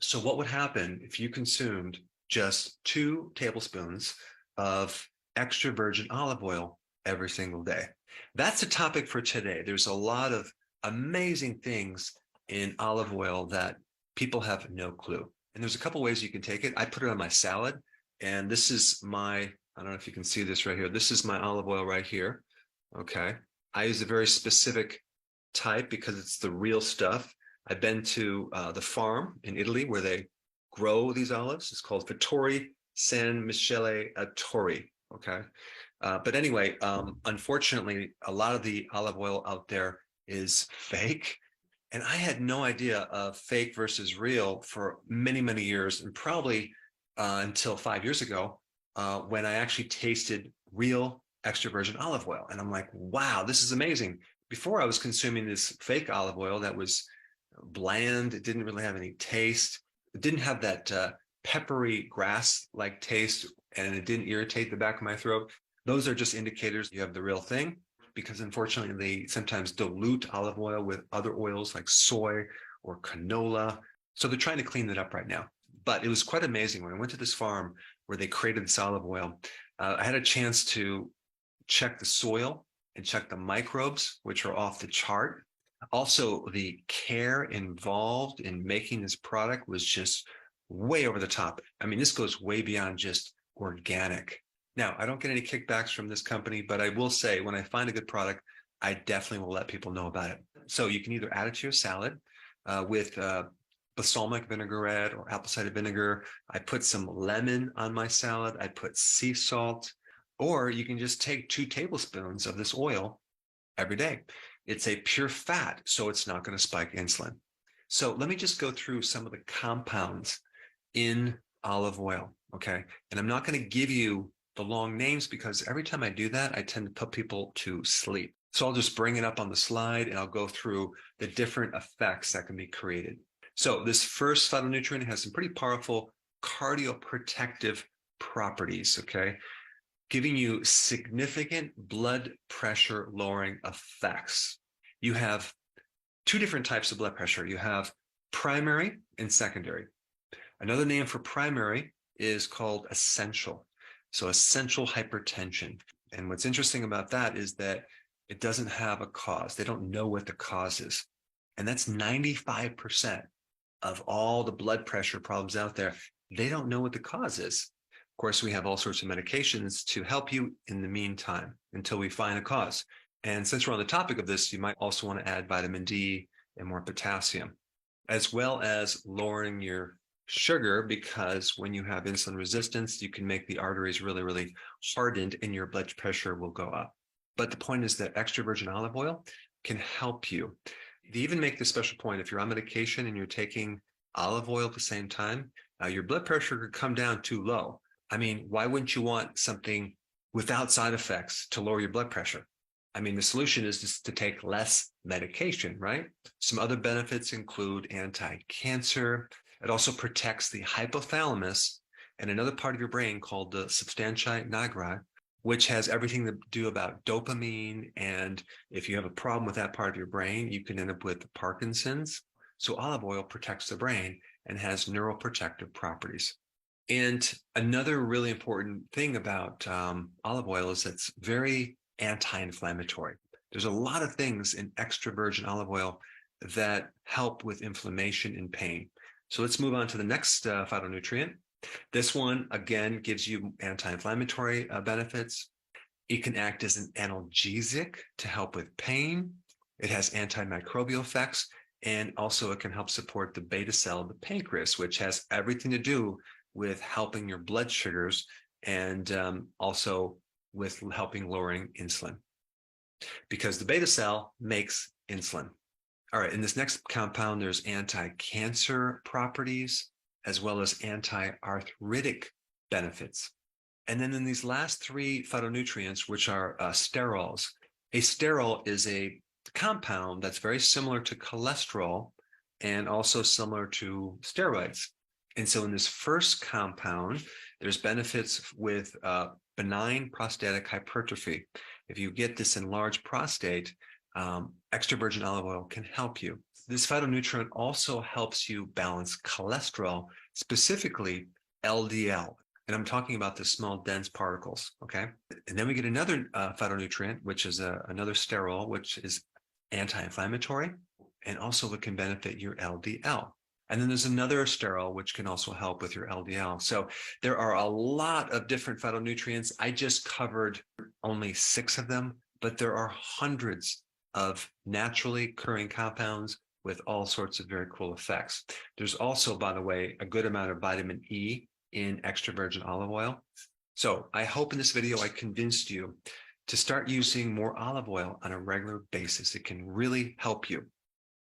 So what would happen if you consumed just 2 tablespoons of extra virgin olive oil every single day? That's the topic for today. There's a lot of amazing things in olive oil that people have no clue. And there's a couple ways you can take it. I put it on my salad, and this is my, I don't know if you can see this right here. This is my olive oil right here. Okay. I use a very specific type because it's the real stuff. I've been to the farm in Italy where they grow these olives. It's called Fattori San Michele a Torri. Okay. But anyway, unfortunately, a lot of the olive oil out there is fake. And I had no idea of fake versus real for many, many years, and probably until 5 years ago, when I actually tasted real extra virgin olive oil. And I'm like, wow, this is amazing. Before I was consuming this fake olive oil that was bland. It didn't really have any taste. It didn't have that peppery grass-like taste, and it didn't irritate the back of my throat. Those are just indicators you have the real thing, because unfortunately they sometimes dilute olive oil with other oils like soy or canola. So they're trying to clean it up right now. But it was quite amazing when I went to this farm where they created this olive oil. I had a chance to check the soil and check the microbes, which are off the chart. Also, the care involved in making this product was just way over the top. I mean, this goes way beyond just organic. Now, I don't get any kickbacks from this company, but I will say when I find a good product, I definitely will let people know about it. So you can either add it to your salad with balsamic vinaigrette or apple cider vinegar. I put some lemon on my salad. I put sea salt, or you can just take 2 tablespoons of this oil every day. It's a pure fat, so it's not going to spike insulin. So let me just go through some of the compounds in olive oil, okay? And I'm not going to give you the long names because every time I do that, I tend to put people to sleep. So I'll just bring it up on the slide and I'll go through the different effects that can be created. So this first phytonutrient has some pretty powerful cardioprotective properties, okay? Giving you significant blood pressure lowering effects. You have 2 different types of blood pressure. You have primary and secondary. Another name for primary is called essential. So essential hypertension. And what's interesting about that is that it doesn't have a cause. They don't know what the cause is. And that's 95% of all the blood pressure problems out there. They don't know what the cause is. Of course, we have all sorts of medications to help you in the meantime until we find a cause. And since we're on the topic of this, you might also want to add vitamin D and more potassium, as well as lowering your sugar, because when you have insulin resistance, you can make the arteries really, really hardened and your blood pressure will go up. But the point is that extra virgin olive oil can help you. They even make the special point, if you're on medication and you're taking olive oil at the same time, your blood pressure could come down too low. I mean, why wouldn't you want something without side effects to lower your blood pressure? I mean, the solution is just to take less medication, right? Some other benefits include anti-cancer. It also protects the hypothalamus and another part of your brain called the substantia nigra, which has everything to do about dopamine. And if you have a problem with that part of your brain, you can end up with Parkinson's. So olive oil protects the brain and has neuroprotective properties. And another really important thing about olive oil is it's very anti-inflammatory. There's a lot of things in extra virgin olive oil that help with inflammation and pain. So let's move on to the next phytonutrient. This one, again, gives you anti-inflammatory benefits. It can act as an analgesic to help with pain. It has antimicrobial effects, and also it can help support the beta cell of the pancreas, which has everything to do with helping your blood sugars and also with helping lowering insulin, because the beta cell makes insulin. All right, in this next compound, there's anti-cancer properties as well as anti-arthritic benefits. And then in these last 3 phytonutrients, which are sterols, a sterol is a compound that's very similar to cholesterol and also similar to steroids. And so in this first compound, there's benefits with benign prostatic hypertrophy. If you get this enlarged prostate, extra virgin olive oil can help you. this phytonutrient also helps you balance cholesterol, specifically LDL. And I'm talking about the small dense particles, okay? And then we get another phytonutrient, which is another sterol, which is anti-inflammatory, and also it can benefit your LDL. And then there's another sterol, which can also help with your LDL. So there are a lot of different phytonutrients. I just covered only 6 of them, but there are hundreds of naturally occurring compounds with all sorts of very cool effects. There's also, by the way, a good amount of vitamin E in extra virgin olive oil. So I hope in this video I convinced you to start using more olive oil on a regular basis. It can really help you.